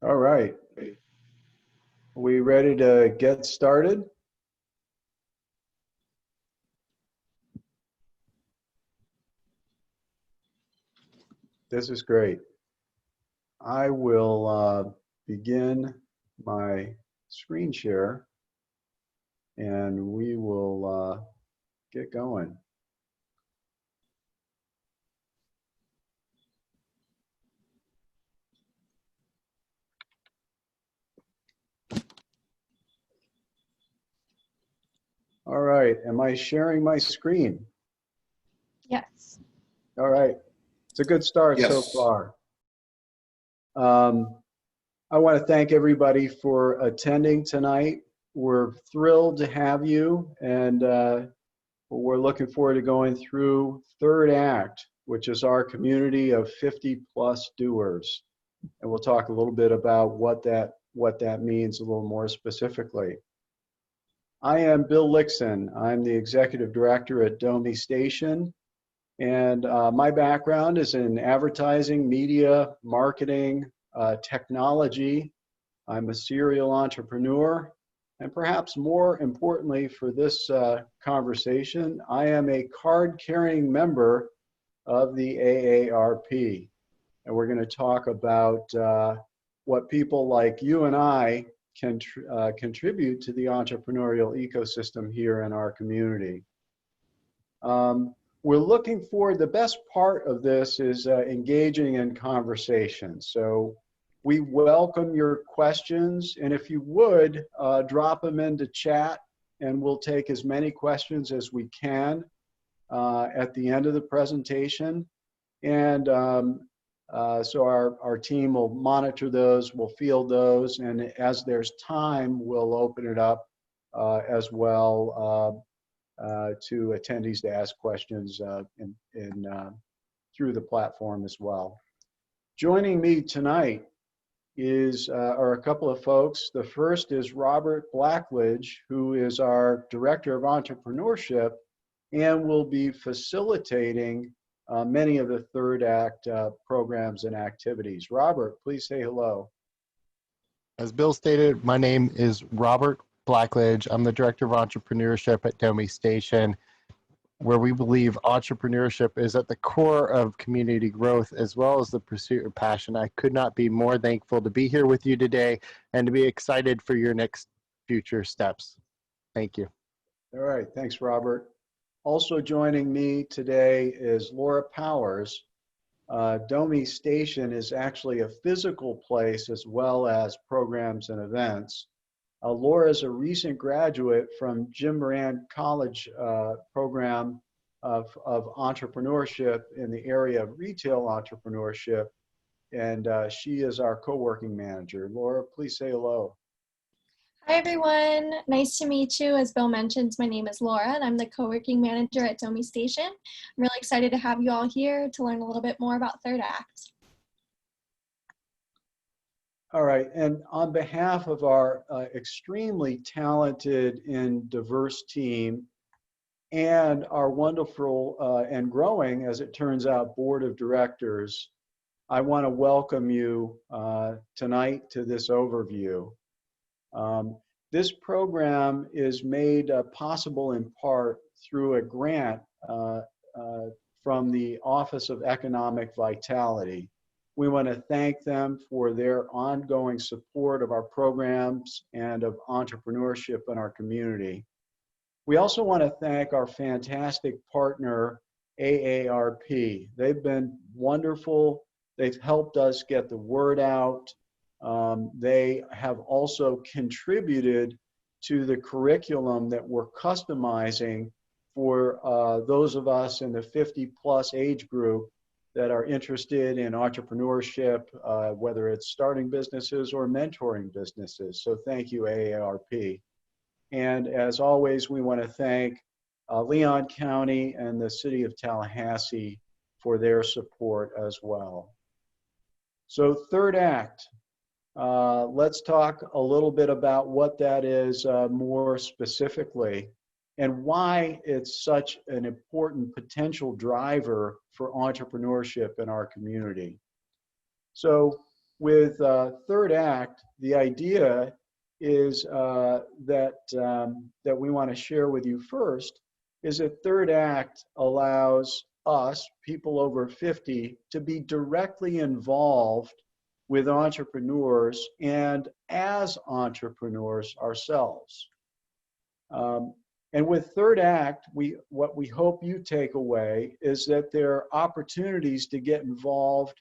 All right. We ready to get started? This is great. I will begin my screen share and we will get going. All right. Am I sharing my screen? Yes. All right. It's a good start so Yes. far. I want to thank everybody for attending tonight. We're thrilled to have you, and we're looking forward to going through third act, which is our community of 50+ doers. And we'll talk a little bit about what that means a little more specifically. I am Bill Lixon. I'm the executive director at Domi Station. And my background is in advertising, media, marketing, technology. I'm a serial entrepreneur. And perhaps more importantly for this conversation, I am a card-carrying member of the AARP. And we're going to talk about what people like you and I can contribute to the entrepreneurial ecosystem here in our community. We're looking for, the best part of this is engaging in conversation. So we welcome your questions, and if you would, drop them into chat, and we'll take as many questions as we can at the end of the presentation. And so our team will monitor those, we'll field those, and as there's time, we'll open it up as well to attendees to ask questions through the platform as well. Joining me tonight are a couple of folks. The first is Robert Blackledge, who is our Director of Entrepreneurship and will be facilitating many of the third act programs and activities. Robert, please say hello. As Bill stated, my name is Robert Blackledge. I'm the Director of Entrepreneurship at Domi Station, where we believe entrepreneurship is at the core of community growth as well as the pursuit of passion. I could not be more thankful to be here with you today and to be excited for your next future steps. Thank you. All right, thanks, Robert. Also joining me today is Laura Powers. Domi Station is actually a physical place as well as programs and events. Laura is a recent graduate from Jim Moran College program of entrepreneurship in the area of retail entrepreneurship, and she is our co-working manager. Laura, please say hello. Hi, everyone. Nice to meet you. As Bill mentioned, my name is Laura, and I'm the co-working manager at Domi Station. I'm really excited to have you all here to learn a little bit more about Third Act. All right, and on behalf of our extremely talented and diverse team and our wonderful and growing, as it turns out, board of directors, I want to welcome you tonight to this overview. This program is made possible in part through a grant from the Office of Economic Vitality. We want to thank them for their ongoing support of our programs and of entrepreneurship in our community. We also want to thank our fantastic partner, AARP. They've been wonderful. They've helped us get the word out. They have also contributed to the curriculum that we're customizing for those of us in the 50+ age group that are interested in entrepreneurship, whether it's starting businesses or mentoring businesses. So thank you, AARP. And as always, we want to thank Leon County and the City of Tallahassee for their support as well. So Third Act. Let's talk a little bit about what that is more specifically and why it's such an important potential driver for entrepreneurship in our community. So with third act, the idea is that we want to share with you first is that third act allows us, people over 50, to be directly involved with entrepreneurs and as entrepreneurs ourselves. And with third act, what we hope you take away is that there are opportunities to get involved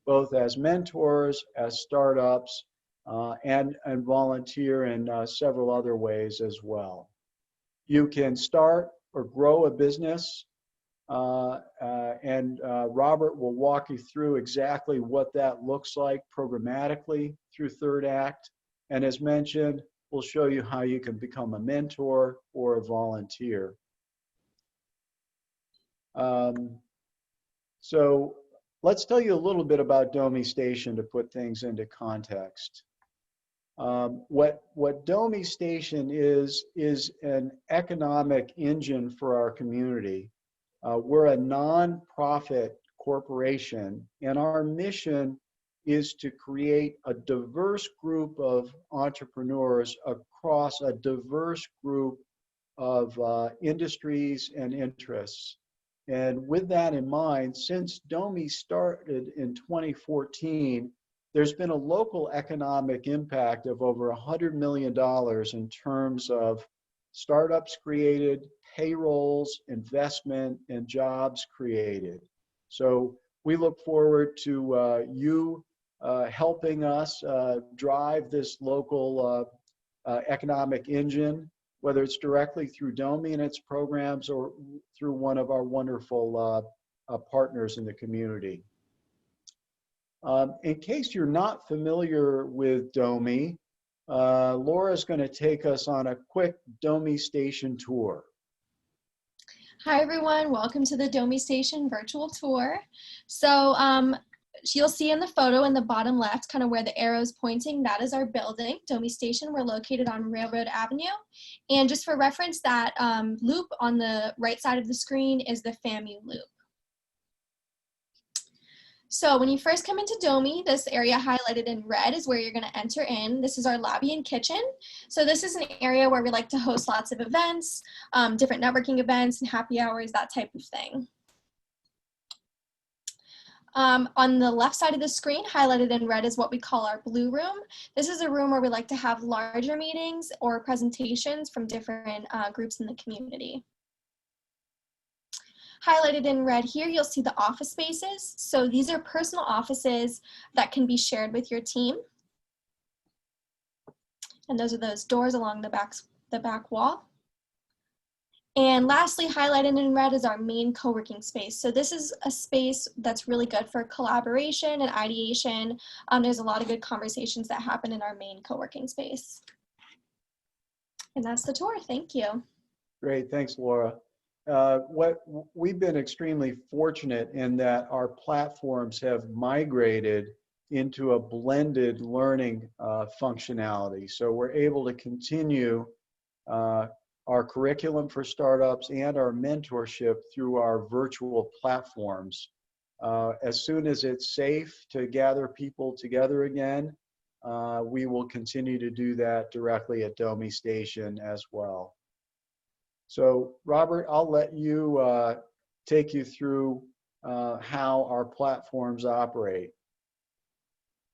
both as mentors, as startups, and volunteer in several other ways as well. You can start or grow a business, and Robert will walk you through exactly what that looks like programmatically through third act. And as mentioned, we'll show you how you can become a mentor or a volunteer. So let's tell you a little bit about Domi Station to put things into context. What Domi Station is an economic engine for our community. We're a nonprofit corporation, and our mission is to create a diverse group of entrepreneurs across a diverse group of industries and interests. And with that in mind, since Domi started in 2014, there's been a local economic impact of over $100 million in terms of startups created, payrolls, investment, and jobs created. So we look forward to you helping us drive this local economic engine, whether it's directly through Domi and its programs or through one of our wonderful partners in the community. In case you're not familiar with Domi, Laura's going to take us on a quick Domi Station tour. Hi, everyone. Welcome to the Domi Station virtual tour. So you'll see in the photo in the bottom left, kind of where the arrow is pointing, that is our building, Domi Station. We're located on Railroad Avenue. And just for reference, that loop on the right side of the screen is the FAMU loop. So when you first come into Domi, this area highlighted in red is where you're going to enter in. This is our lobby and kitchen. So this is an area where we like to host lots of events, different networking events and happy hours, that type of thing. On the left side of the screen, highlighted in red, is what we call our blue room. This is a room where we like to have larger meetings or presentations from different groups in the community. Highlighted in red here, you'll see the office spaces. So these are personal offices that can be shared with your team. And those are those doors along the back wall. And lastly, highlighted in red is our main co-working space. So this is a space that's really good for collaboration and ideation. There's a lot of good conversations that happen in our main co-working space. And that's the tour. Thank you. Great, thanks, Laura. We've been extremely fortunate in that our platforms have migrated into a blended learning functionality. So we're able to continue our curriculum for startups and our mentorship through our virtual platforms. As soon as it's safe to gather people together again, we will continue to do that directly at Domi Station as well. So Robert, I'll let you take you through how our platforms operate.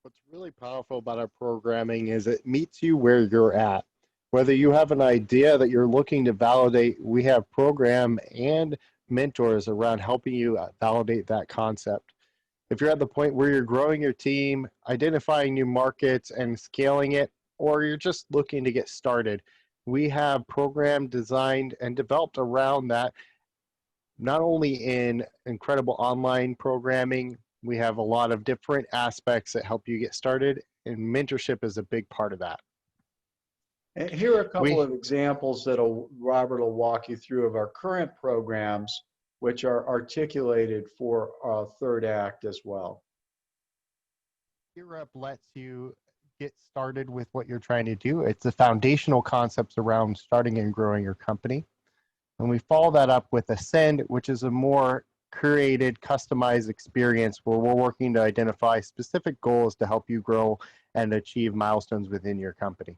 What's really powerful about our programming is it meets you where you're at. Whether you have an idea that you're looking to validate, we have program and mentors around helping you validate that concept. If you're at the point where you're growing your team, identifying new markets and scaling it, or you're just looking to get started, we have program designed and developed around that, not only in incredible online programming, we have a lot of different aspects that help you get started, and mentorship is a big part of that. And here are a couple of examples that Robert will walk you through of our current programs, which are articulated for third act as well. Gear lets you get started with what you're trying to do. It's the foundational concepts around starting and growing your company. And we follow that up with Ascend, which is a more curated, customized experience where we're working to identify specific goals to help you grow and achieve milestones within your company.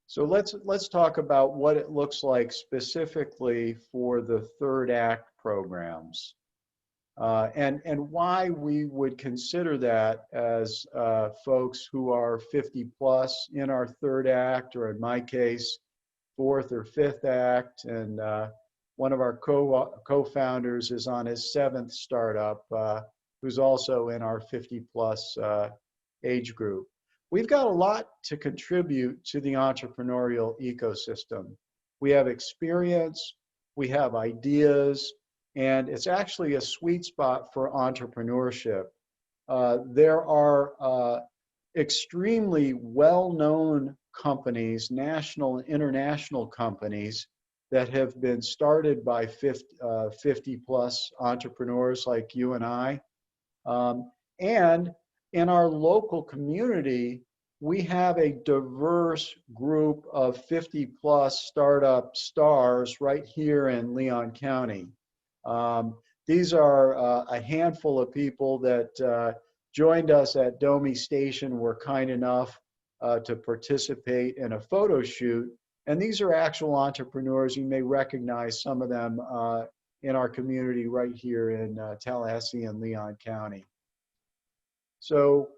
So let's talk about what it looks like specifically for the third act programs, and why we would consider that as folks who are 50 plus in our third act, or in my case, fourth or fifth act. And one of our co-founders is on his seventh startup, who's also in our 50 plus age group. We've got a lot to contribute to the entrepreneurial ecosystem. We have experience, we have ideas, and it's actually a sweet spot for entrepreneurship. There are extremely well-known companies, national and international companies, that have been started by 50 plus entrepreneurs like you and I. And in our local community, we have a diverse group of 50 plus startup stars right here in Leon County. These are a handful of people that joined us at Domi Station, were kind enough to participate in a photo shoot. And these are actual entrepreneurs. You may recognize some of them in our community right here in Tallahassee and Leon County. So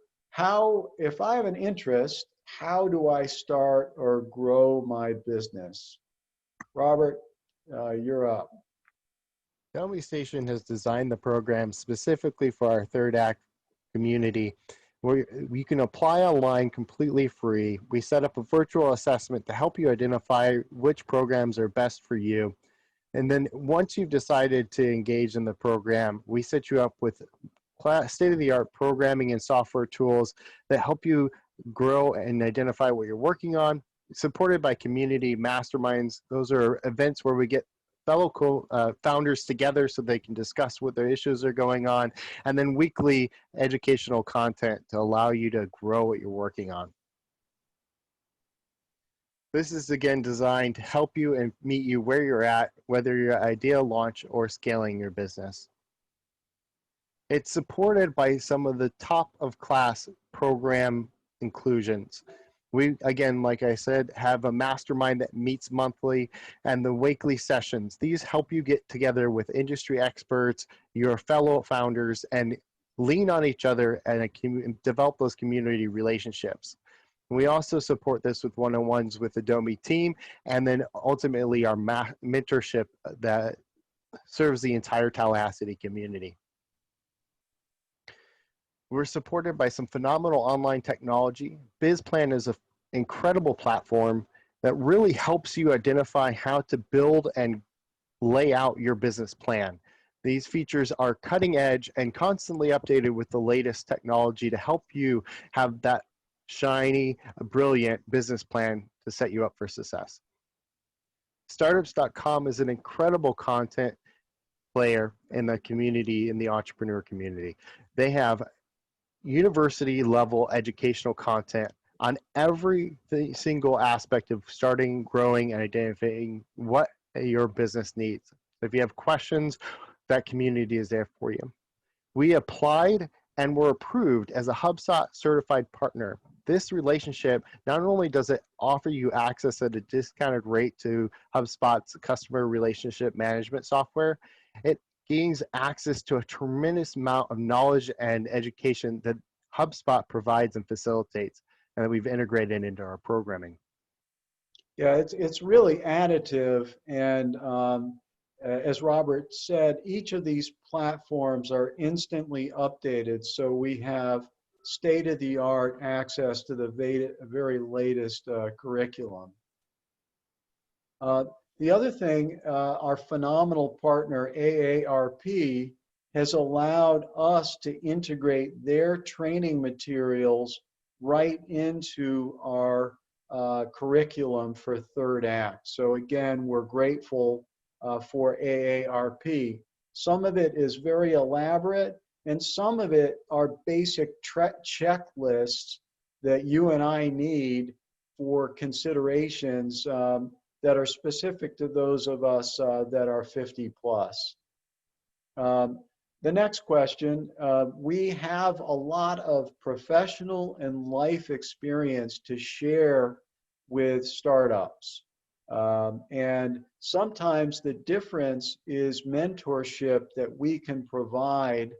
if I have an interest, how do I start or grow my business? Robert, you're up. Domi Station has designed the program specifically for our third act community, where you can apply online completely free. We set up a virtual assessment to help you identify which programs are best for you. And then once you've decided to engage in the program, we set you up with state-of-the-art programming and software tools that help you grow and identify what you're working on, supported by community masterminds. Those are events where we get fellow founders together so they can discuss what their issues are going on, and then weekly educational content to allow you to grow what you're working on. This is again designed to help you and meet you where you're at, whether you're at idea launch or scaling your business. It's supported by some of the top of class program inclusions. We, again, like I said, have a mastermind that meets monthly, and the weekly sessions. These help you get together with industry experts, your fellow founders, and lean on each other and develop those community relationships. We also support this with one-on-ones with the Domi team, and then ultimately our mentorship that serves the entire Tallahassee community. We're supported by some phenomenal online technology. BizPlan is an incredible platform that really helps you identify how to build and lay out your business plan. These features are cutting edge and constantly updated with the latest technology to help you have that shiny, brilliant business plan to set you up for success. Startups.com is an incredible content player in the community, in the entrepreneur community. They have university level educational content on every single aspect of starting, growing, and identifying what your business needs. If you have questions, that community is there for you. We applied and were approved as a HubSpot certified partner. This relationship, not only does it offer you access at a discounted rate to HubSpot's customer relationship management software, it gains access to a tremendous amount of knowledge and education that HubSpot provides and facilitates, and that we've integrated into our programming. Yeah, it's really additive, and as Robert said, each of these platforms are instantly updated, so we have state-of-the-art access to the very latest curriculum. The other thing, our phenomenal partner AARP has allowed us to integrate their training materials right into our curriculum for third act. So again, we're grateful for AARP. Some of it is very elaborate, and some of it are basic checklists that you and I need for considerations that are specific to those of us that are 50 plus. The next question, we have a lot of professional and life experience to share with startups. And sometimes the difference is mentorship that we can provide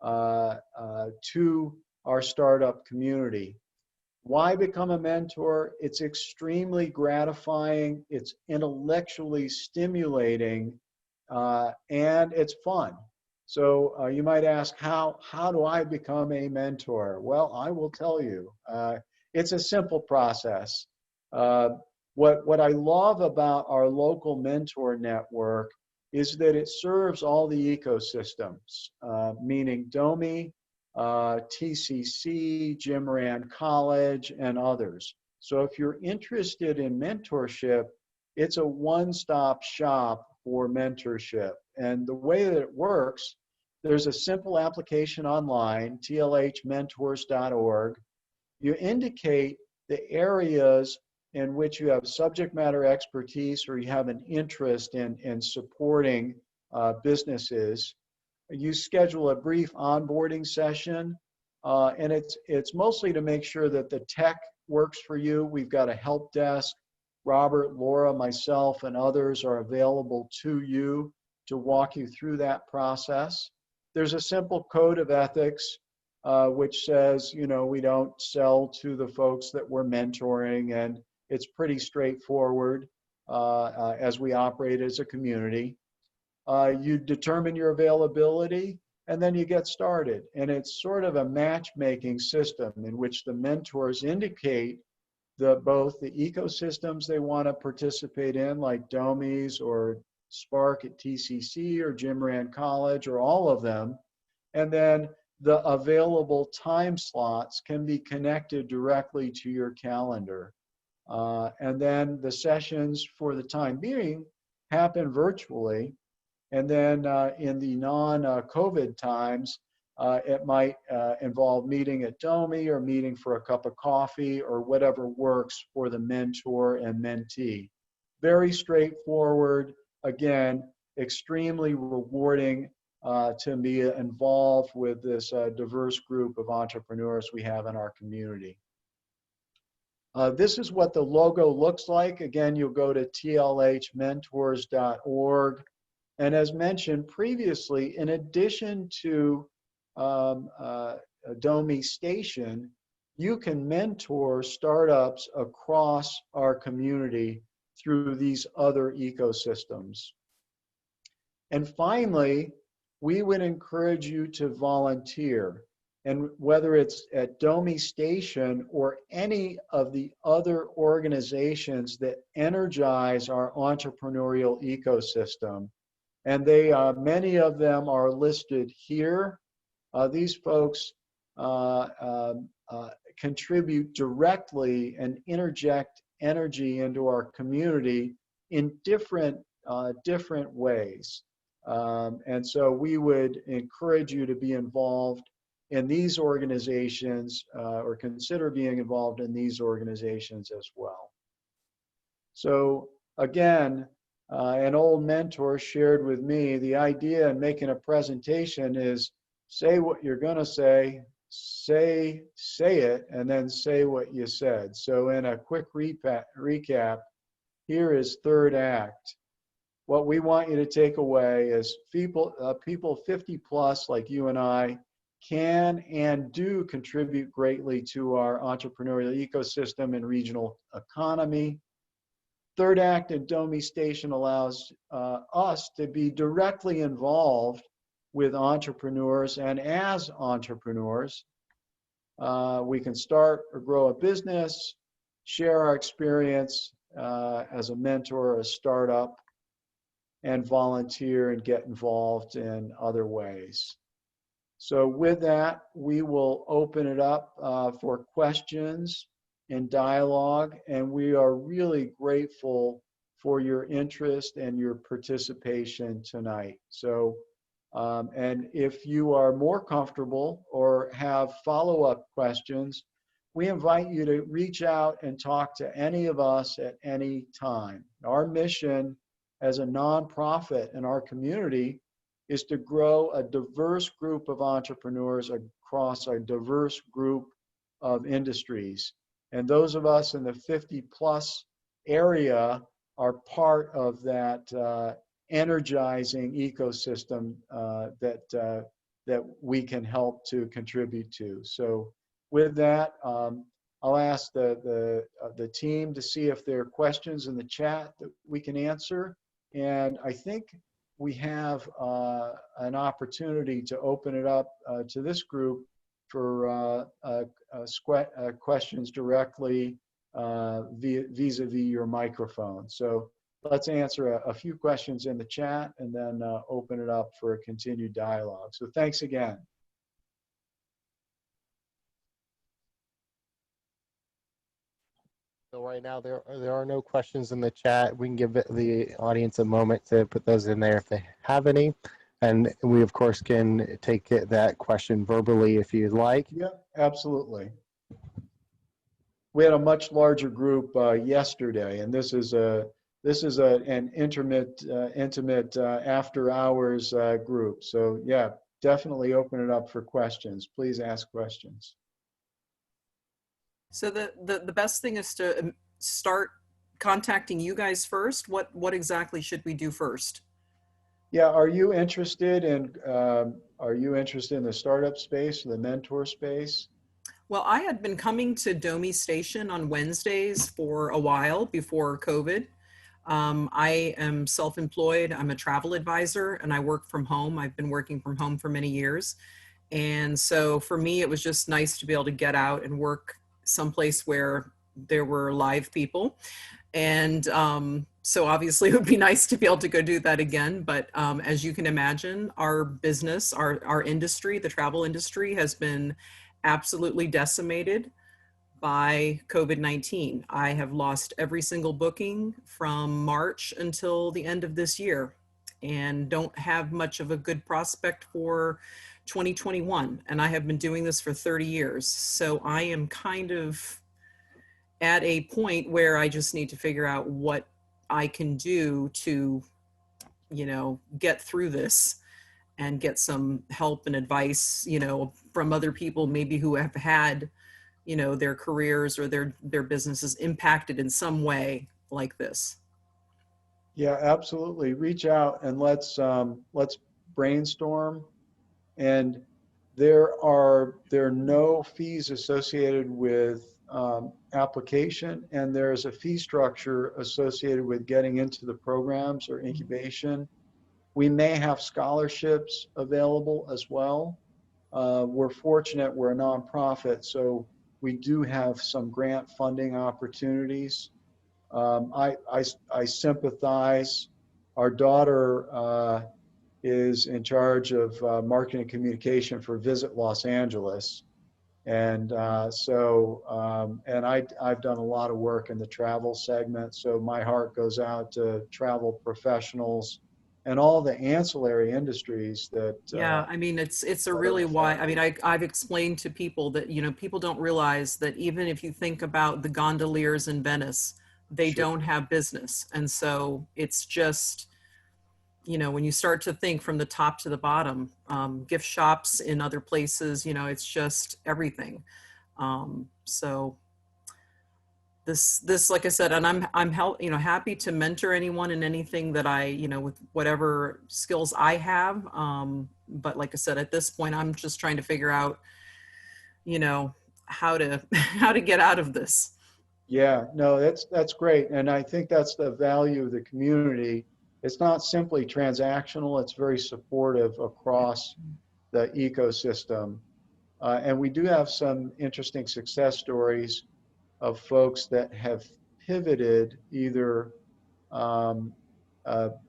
to our startup community. Why become a mentor? It's extremely gratifying, it's intellectually stimulating, and it's fun. So you might ask, how do I become a mentor? Well, I will tell you. It's a simple process. What I love about our local mentor network is that it serves all the ecosystems, meaning Domi, TCC, Jim Moran College, and others. So if you're interested in mentorship, it's a one-stop shop for mentorship. And the way that it works, there's a simple application online, tlhmentors.org. You indicate the areas in which you have subject matter expertise or you have an interest in supporting businesses. You schedule a brief onboarding session, and it's mostly to make sure that the tech works for you. We've got a help desk. Robert, Laura, myself, and others are available to you to walk you through that process. There's a simple code of ethics, which says, you know, we don't sell to the folks that we're mentoring, and it's pretty straightforward as we operate as a community. You determine your availability, and then you get started. And it's sort of a matchmaking system in which the mentors indicate both the ecosystems they want to participate in, like Domi's or Spark at TCC or Jim Moran College or all of them. And then the available time slots can be connected directly to your calendar. And then the sessions for the time being happen virtually. And then in the non-COVID times, it might involve meeting at Domi or meeting for a cup of coffee or whatever works for the mentor and mentee. Very straightforward, again, extremely rewarding to be involved with this diverse group of entrepreneurs we have in our community. This is what the logo looks like. Again, you'll go to tlhmentors.org. And as mentioned previously, in addition to Domi Station, you can mentor startups across our community through these other ecosystems. And finally, we would encourage you to volunteer. And whether it's at Domi Station or any of the other organizations that energize our entrepreneurial ecosystem, and many of them are listed here. These folks contribute directly and interject energy into our community in different ways. And so we would encourage you to be involved in these organizations or consider being involved in these organizations as well. So again, an old mentor shared with me, the idea in making a presentation is say what you're going to say it, and then say what you said. So in a quick recap, here is third act. What we want you to take away is people 50 plus like you and I can and do contribute greatly to our entrepreneurial ecosystem and regional economy. Third act at Domi Station allows us to be directly involved with entrepreneurs, and as entrepreneurs, we can start or grow a business, share our experience as a mentor or a startup, and volunteer and get involved in other ways. So with that, we will open it up for questions and dialogue, and we are really grateful for your interest and your participation tonight. So, and if you are more comfortable or have follow-up questions, we invite you to reach out and talk to any of us at any time. Our mission as a nonprofit in our community is to grow a diverse group of entrepreneurs across a diverse group of industries. And those of us in the 50 plus area are part of that energizing ecosystem that we can help to contribute to. So with that, I'll ask the team to see if there are questions in the chat that we can answer. And I think we have an opportunity to open it up to this group for questions directly vis-a-vis your microphone. So let's answer a few questions in the chat and then open it up for a continued dialogue. So thanks again. So right now there are no questions in the chat. We can give the audience a moment to put those in there if they have any. And we of course can take that question verbally if you'd like. Yeah, absolutely. We had a much larger group yesterday, and this is an intimate after hours group. So yeah, definitely open it up for questions. Please ask questions. So the best thing is to start contacting you guys first. What exactly should we do first? Yeah, are you interested in the startup space, the mentor space? Well, I had been coming to Domi Station on Wednesdays for a while before COVID. I am self-employed. I'm a travel advisor and I work from home. I've been working from home for many years. And so for me, it was just nice to be able to get out and work someplace where there were live people. And so obviously it would be nice to be able to go do that again. But as you can imagine, our business, our industry, the travel industry has been absolutely decimated by COVID-19. I have lost every single booking from March until the end of this year and don't have much of a good prospect for 2021. And I have been doing this for 30 years. So I am kind of at a point where I just need to figure out what I can do to, get through this and get some help and advice, from other people maybe who have had, their careers or their businesses impacted in some way like this. Yeah, absolutely. Reach out and let's brainstorm. And there are no fees associated with application, and there is a fee structure associated with getting into the programs or incubation. We may have scholarships available as well. We're fortunate, we're a nonprofit, so we do have some grant funding opportunities. I sympathize. Our daughter is in charge of marketing and communication for Visit Los Angeles. And I've done a lot of work in the travel segment. So my heart goes out to travel professionals and all the ancillary industries that. Yeah, I mean, it's a really wide, I mean, I've explained to people that, people don't realize that even if you think about the gondoliers in Venice, they Sure. don't have business. And so it's just, when you start to think from the top to the bottom, gift shops in other places, it's just everything. So this, like I said, and I'm happy to mentor anyone in anything that I, with whatever skills I have. But like I said, at this point, I'm just trying to figure out, how to, how to get out of this. Yeah, no, that's great. And I think that's the value of the community. It's not simply transactional, it's very supportive across the ecosystem. And we do have some interesting success stories of folks that have pivoted either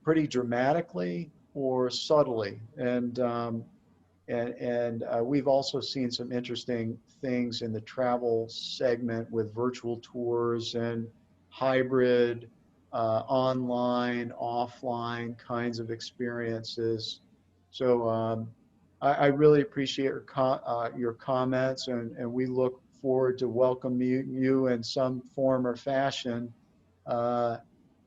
pretty dramatically or subtly. And we've also seen some interesting things in the travel segment with virtual tours and hybrid online, offline kinds of experiences. So I really appreciate your comments, and we look forward to welcoming you in some form or fashion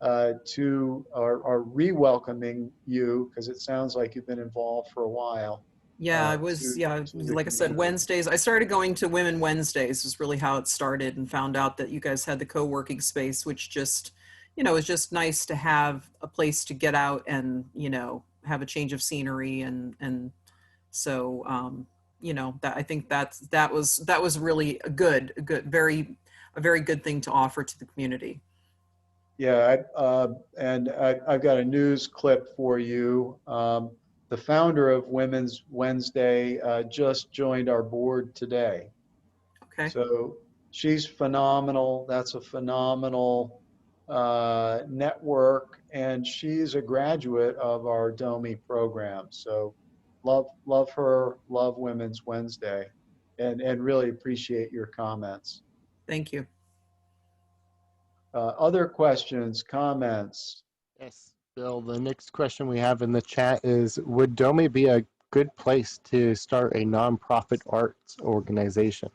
to are re-welcoming you, because it sounds like you've been involved for a while, Yeah, I was, to yeah, the like I said, community. Wednesdays. I started going to Women Wednesdays is really how it started, and found out that you guys had the co-working space, which just, is just nice to have a place to get out and, have a change of scenery. And so, that I think that was really a very good thing to offer to the community. Yeah, I've got a news clip for you. The founder of Women's Wednesday just joined our board today. Okay. So she's phenomenal. That's a phenomenal network, and she's a graduate of our Domi program. So love her, love Women's Wednesday, and really appreciate your comments. Thank you. Other questions, comments? Yes, Bill, the next question we have in the chat is, would Domi be a good place to start a nonprofit arts organization?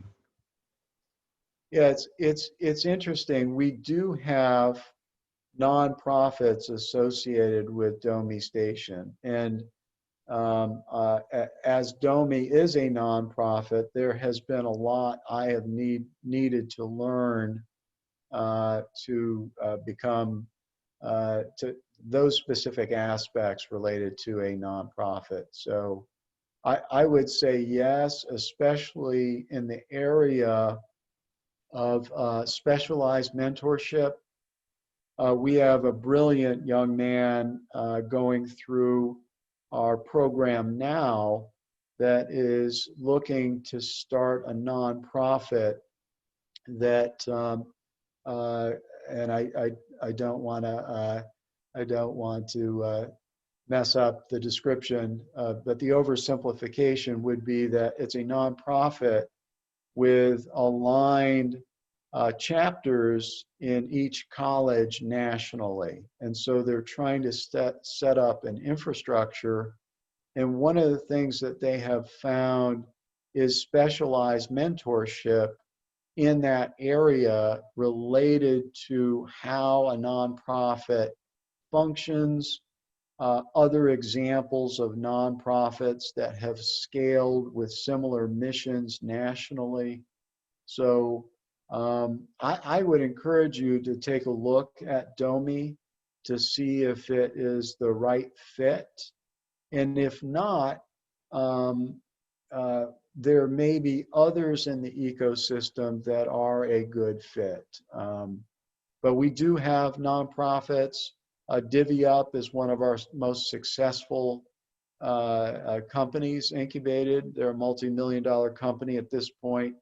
Yeah, it's interesting. We do have nonprofits associated with Domi Station, and as Domi is a nonprofit, there has been a lot I have needed to learn to become to those specific aspects related to a nonprofit. So I would say yes, especially in the area of specialized mentorship. We have a brilliant young man going through our program now that is looking to start a nonprofit that, uh, and I don't want to, mess up the description, but the oversimplification would be that it's a nonprofit with aligned chapters in each college nationally. And so they're trying to set up an infrastructure. And one of the things that they have found is specialized mentorship in that area related to how a nonprofit functions. Other examples of nonprofits that have scaled with similar missions nationally. So I would encourage you to take a look at Domi to see if it is the right fit. And if not, um, there may be others in the ecosystem that are a good fit. But we do have nonprofits. Divvy Up is one of our most successful companies incubated. They're a multi-million-dollar company at this point.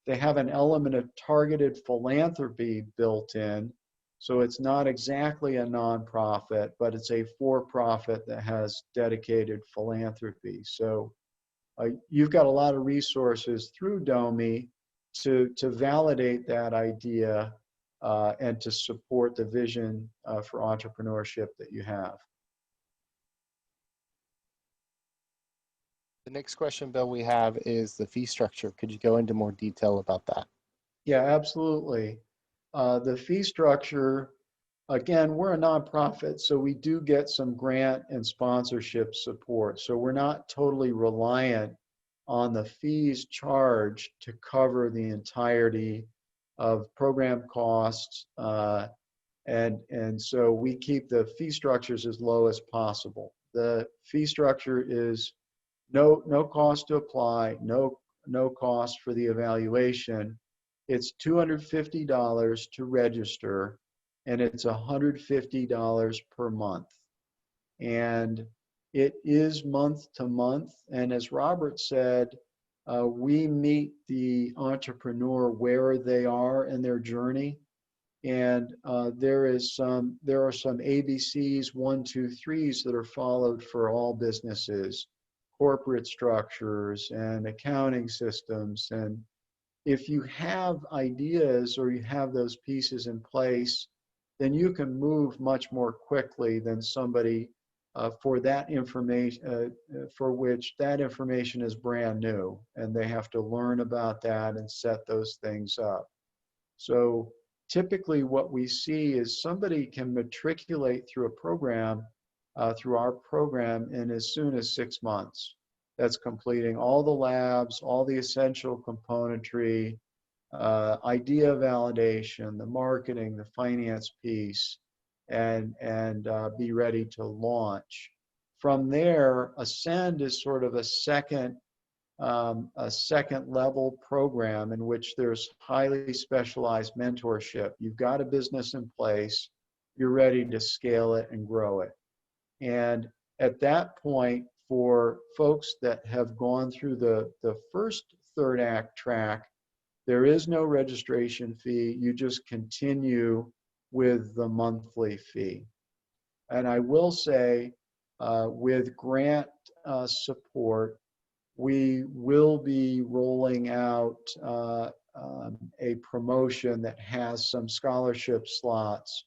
They have an element of targeted philanthropy built in. So it's not exactly a nonprofit, but it's a for-profit that has dedicated philanthropy. So you've got a lot of resources through Domi to validate that idea and to support the vision for entrepreneurship that you have. The next question, Bill, we have is the fee structure. Could you go into more detail about that? Yeah, absolutely. The fee structure, again, we're a nonprofit, so we do get some grant and sponsorship support. So we're not totally reliant on the fees charged to cover the entirety of program costs. And so we keep the fee structures as low as possible. The fee structure is no cost to apply, no cost for the evaluation. It's $250 to register, and it's $150 per month. And it is month to month. And as Robert said, we meet the entrepreneur where they are in their journey. And there are some ABCs, 1, 2, 3s that are followed for all businesses, corporate structures and accounting systems. And if you have ideas or you have those pieces in place, then you can move much more quickly than somebody for that information, for which that information is brand new, and they have to learn about that and set those things up. So typically what we see is somebody can matriculate through a program, through our program, in as soon as 6 months. That's completing all the labs, all the essential componentry, idea validation, the marketing, the finance piece, and be ready to launch. From there, Ascend is sort of a second level program in which there's highly specialized mentorship. You've got a business in place, you're ready to scale it and grow it. And at that point, for folks that have gone through the first third act track, there is no registration fee. You just continue with the monthly fee. And I will say, with grant support, we will be rolling out a promotion that has some scholarship slots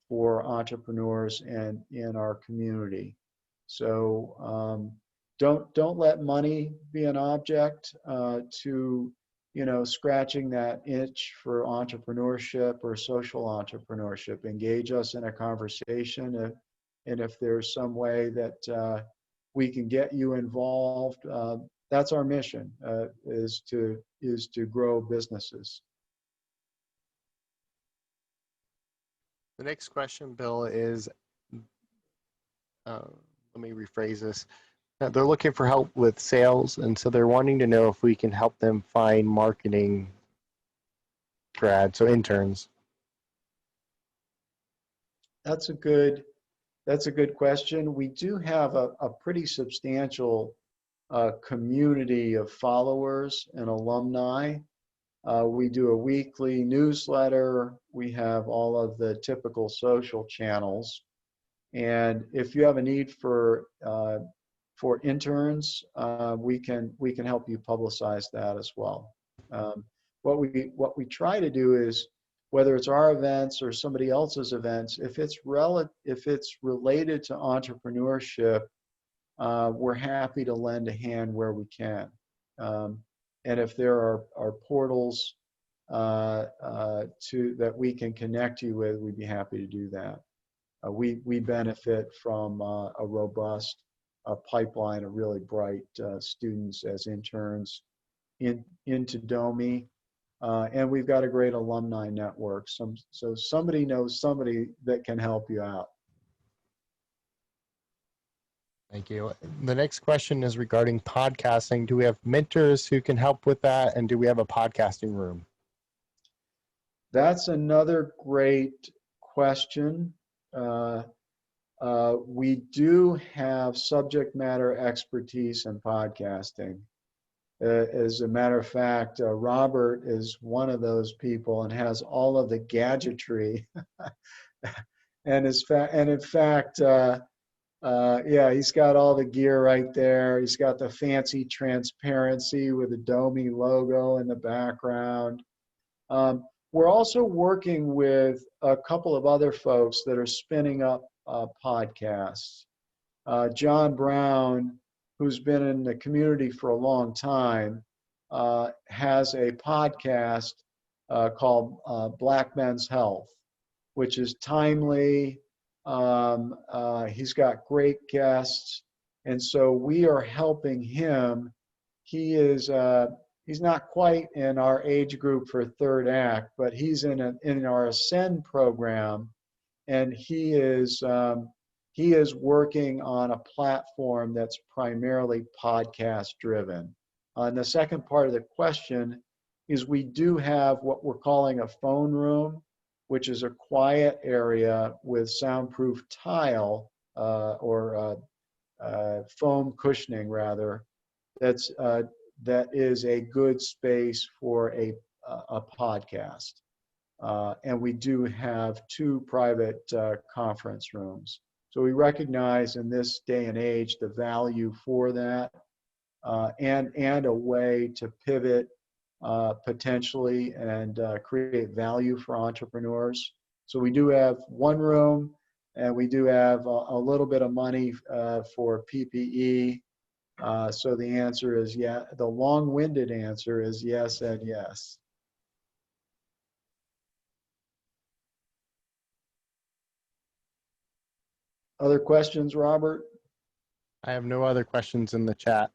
for entrepreneurs in our community. So don't let money be an object to scratching that itch for entrepreneurship or social entrepreneurship. Engage us in a conversation, and if there's some way that we can get you involved, that's our mission, is to grow businesses. The next question, Bill, is, let me rephrase this. They're looking for help with sales, and so they're wanting to know if we can help them find marketing grads, so interns. That's a good question. We do have a pretty substantial community of followers and alumni. We do a weekly newsletter. We have all of the typical social channels. And if you have a need for interns, we can help you publicize that as well. What we try to do is, whether it's our events or somebody else's events, if it's related to entrepreneurship, we're happy to lend a hand where we can. And if there are portals that we can connect you with, we'd be happy to do that. We benefit from a robust pipeline of really bright students as interns into Domi. And we've got a great alumni network. So somebody knows somebody that can help you out. Thank you. The next question is regarding podcasting. Do we have mentors who can help with that? And do we have a podcasting room? That's another great question. We do have subject matter expertise in podcasting. As a matter of fact, Robert is one of those people and has all of the gadgetry. and in fact, yeah, he's got all the gear right there. He's got the fancy transparency with the Domi logo in the background. We're also working with a couple of other folks that are spinning up podcasts. John Brown, who's been in the community for a long time, has a podcast called Black Men's Health, which is timely. He's got great guests, and so we are helping him. He's not quite in our age group for third act, but he's in our Ascend program, and he is working on a platform that's primarily podcast driven. And the second part of the question is, we do have what we're calling a phone room, which is a quiet area with soundproof tile or foam cushioning rather. That is a good space for a podcast. And we do have 2 private conference rooms. So we recognize in this day and age the value for that, and a way to pivot potentially and create value for entrepreneurs. So we do have 1 room, and we do have a little bit of money for PPE. So the answer is yeah. The long-winded answer is yes and yes. Other questions, Robert? I have no other questions in the chat.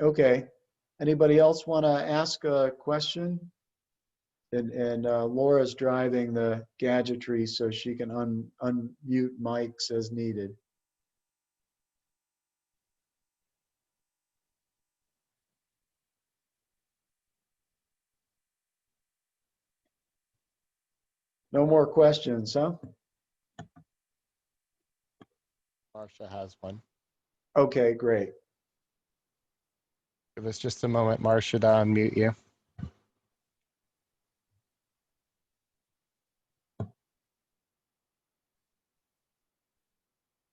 Okay. Anybody else want to ask a question? And Laura's driving the gadgetry so she can unmute mics as needed. No more questions, huh? Marcia has one. Okay, great. Give us just a moment, Marcia, to unmute you.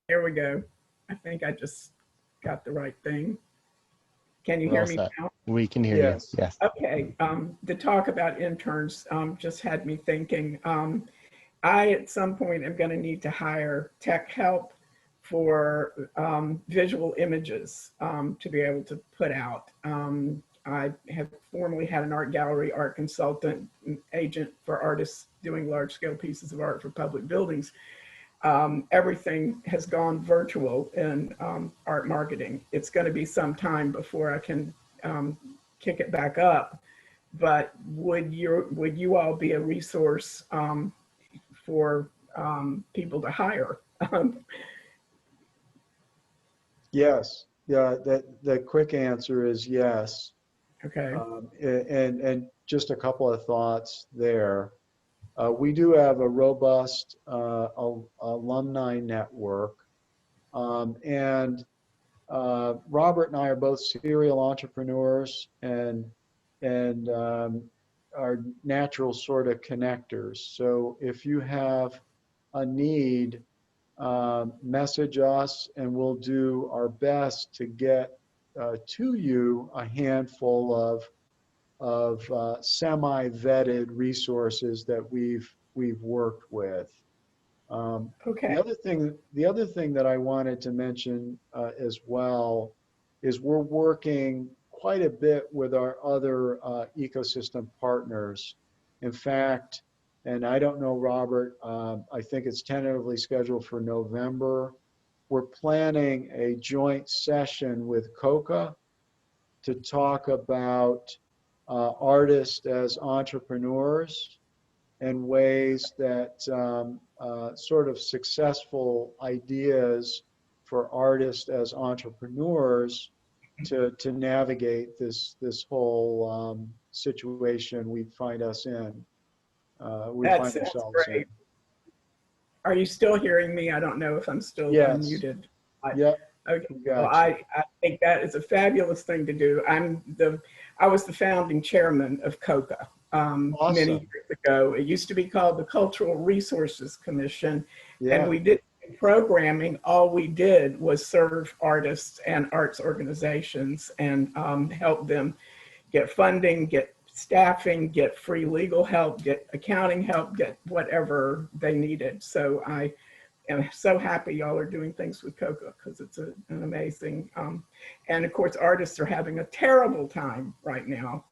There we go. I think I just got the right thing. Can you We're hear all me set. now? We can hear Yes. you. Yes. Okay. The talk about interns just had me thinking. I, at some point, am going to need to hire tech help for visual images to be able to put out. I have formerly had an art gallery, art consultant, agent for artists doing large-scale pieces of art for public buildings. Everything has gone virtual in art marketing. It's going to be some time before I can kick it back up. But would you all be a resource for people to hire? Yes. Yeah, the quick answer is yes. Okay. And just a couple of thoughts there. We do have a robust alumni network. And Robert and I are both serial entrepreneurs and are natural sort of connectors. So if you have a need, message us and we'll do our best to get to you a handful of semi-vetted resources that we've worked with. Okay. The other thing that I wanted to mention as well is we're working quite a bit with our other ecosystem partners. In fact, and I don't know, Robert, I think it's tentatively scheduled for November. We're planning a joint session with COCA to talk about artists as entrepreneurs and ways that sort of successful ideas for artists as entrepreneurs to navigate this whole situation we find us in. That sounds great. Are you still hearing me? I don't know if I'm still unmuted. Yep. Okay. Well, I think that is a fabulous thing to do. I was the founding chairman of COCA many years ago. It used to be called the Cultural Resources Commission, and we did programming. All we did was serve artists and arts organizations and help them get funding, get staffing, get free legal help, get accounting help, get whatever they needed. So I am so happy y'all are doing things with COCA because it's an amazing, and of course artists are having a terrible time right now,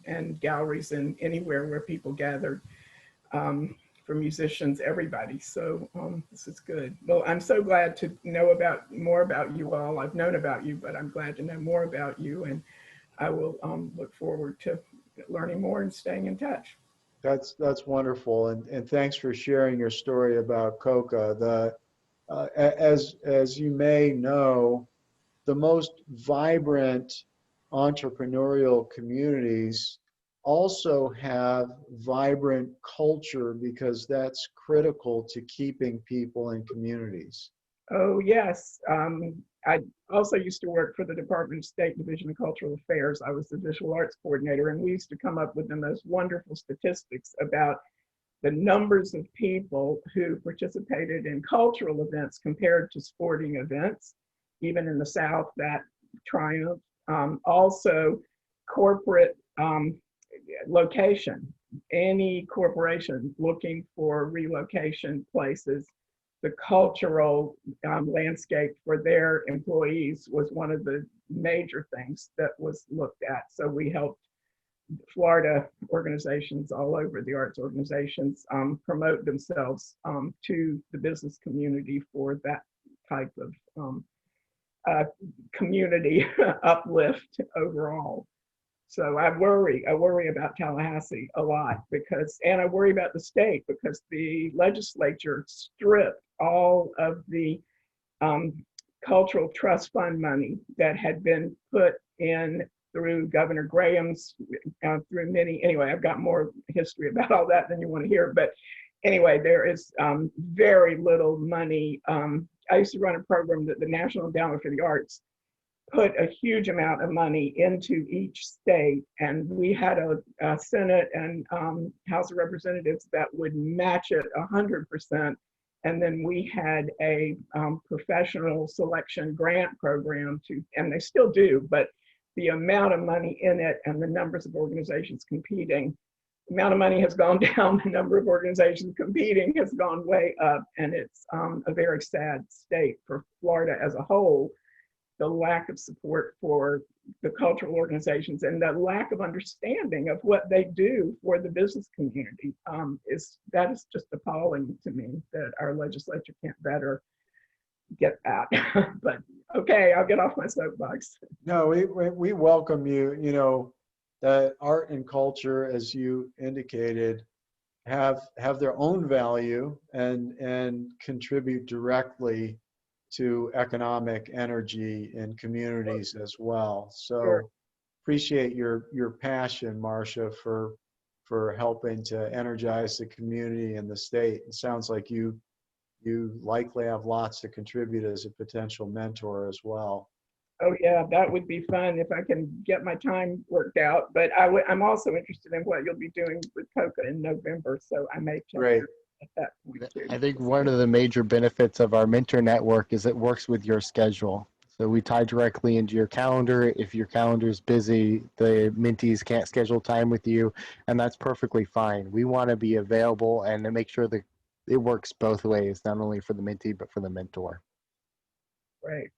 and galleries and anywhere where people gathered, for musicians, everybody. So this is good. Well, I'm so glad to know more about you all. I've known about you, but I'm glad to know more about you, and I will look forward to learning more and staying in touch. That's wonderful, and thanks for sharing your story about COCA. As you may know, the most vibrant entrepreneurial communities also have vibrant culture because that's critical to keeping people in communities. Oh, yes. I also used to work for the Department of State Division of Cultural Affairs. I was the visual arts coordinator, and we used to come up with the most wonderful statistics about the numbers of people who participated in cultural events compared to sporting events. Even in the South, that triumphed. Also, corporate location. Any corporation looking for relocation places, the cultural landscape for their employees was one of the major things that was looked at. So we helped Florida organizations all over, the arts organizations, promote themselves to the business community for that type of community uplift overall. So I worry about Tallahassee a lot and I worry about the state because the legislature stripped all of the cultural trust fund money that had been put in through Governor Graham's, through many, anyway, I've got more history about all that than you want to hear, but anyway, there is very little money. I used to run a program that the National Endowment for the Arts put a huge amount of money into each state, and we had a Senate and House of Representatives that would match it 100%. And then we had a professional selection grant program and they still do, but the amount of money in it and the numbers of organizations competing, the amount of money has gone down, the number of organizations competing has gone way up, and it's a very sad state for Florida as a whole. The lack of support for the cultural organizations and the lack of understanding of what they do for the business community is just appalling to me that our legislature can't better get that. But okay, I'll get off my soapbox. No, we welcome you. You know, that art and culture, as you indicated, have their own value and contribute directly to economic energy in communities as well. So Sure. appreciate your passion, Marcia, for helping to energize the community and the state. It sounds like you likely have lots to contribute as a potential mentor as well. Oh yeah, that would be fun if I can get my time worked out. But I'm also interested in what you'll be doing with COCA in November, so I may check Great. at that point too. I think one of the major benefits of our mentor network is it works with your schedule. So we tie directly into your calendar. If your calendar is busy, the mentees can't schedule time with you, and that's perfectly fine. We want to be available and to make sure that it works both ways, not only for the mentee, but for the mentor. Right.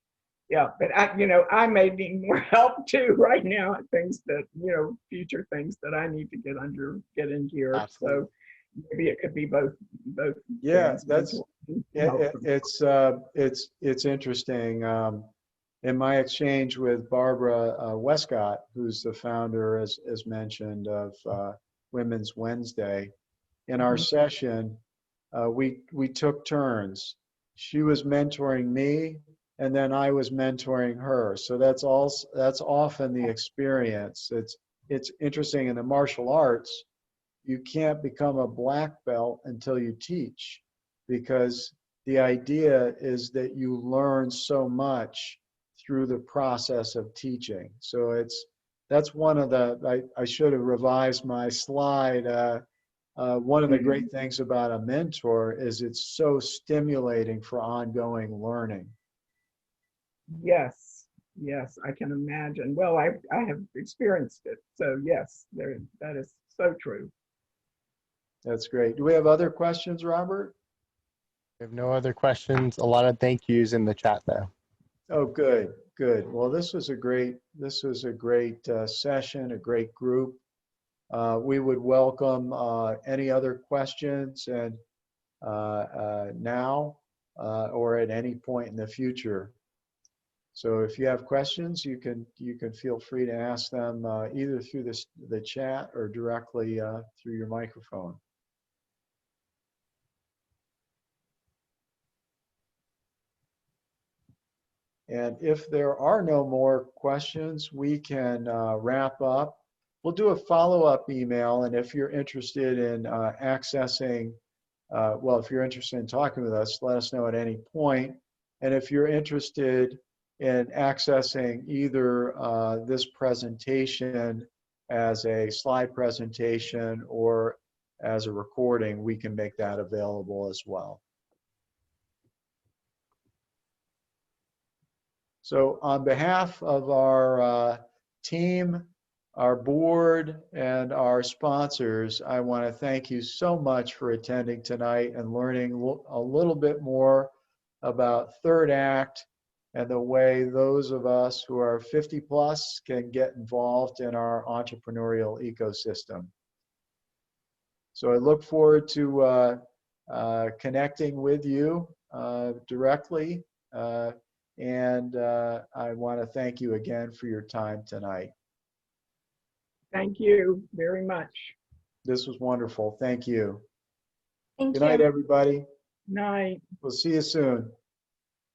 Yeah, but I may need more help too right now at things that, future things that I need to get in gear. Absolutely. So maybe it could be both. Yeah, things. it's interesting. In my exchange with Barbara Westcott, who's the founder, as mentioned, of Women's Wednesday, in our session, we took turns. She was mentoring me, and then I was mentoring her. So that's often the experience. It's interesting in the martial arts. You can't become a black belt until you teach, because the idea is that you learn so much through the process of teaching. So that's one of I should have revised my slide. One of the great things about a mentor is it's so stimulating for ongoing learning. Yes, I can imagine. Well, I have experienced it. So yes, that is so true. That's great. Do we have other questions, Robert? We have no other questions. A lot of thank yous in the chat though. Oh, good. Well, this was a great session, a great group. We would welcome any other questions and now or at any point in the future. So if you have questions, you can feel free to ask them either through the chat or directly through your microphone. And if there are no more questions, we can wrap up. We'll do a follow-up email, and if you're interested in accessing, if you're interested in talking with us, let us know at any point. And if you're interested in accessing either this presentation as a slide presentation or as a recording, we can make that available as well. So on behalf of our team, our board, and our sponsors, I want to thank you so much for attending tonight and learning a little bit more about Third Act and the way those of us who are 50 plus can get involved in our entrepreneurial ecosystem. So I look forward to connecting with you directly, and I want to thank you again for your time tonight. Thank you very much. This was wonderful. Thank you. Thank Good night, you. everybody. Night. We'll see you soon.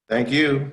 Thank you.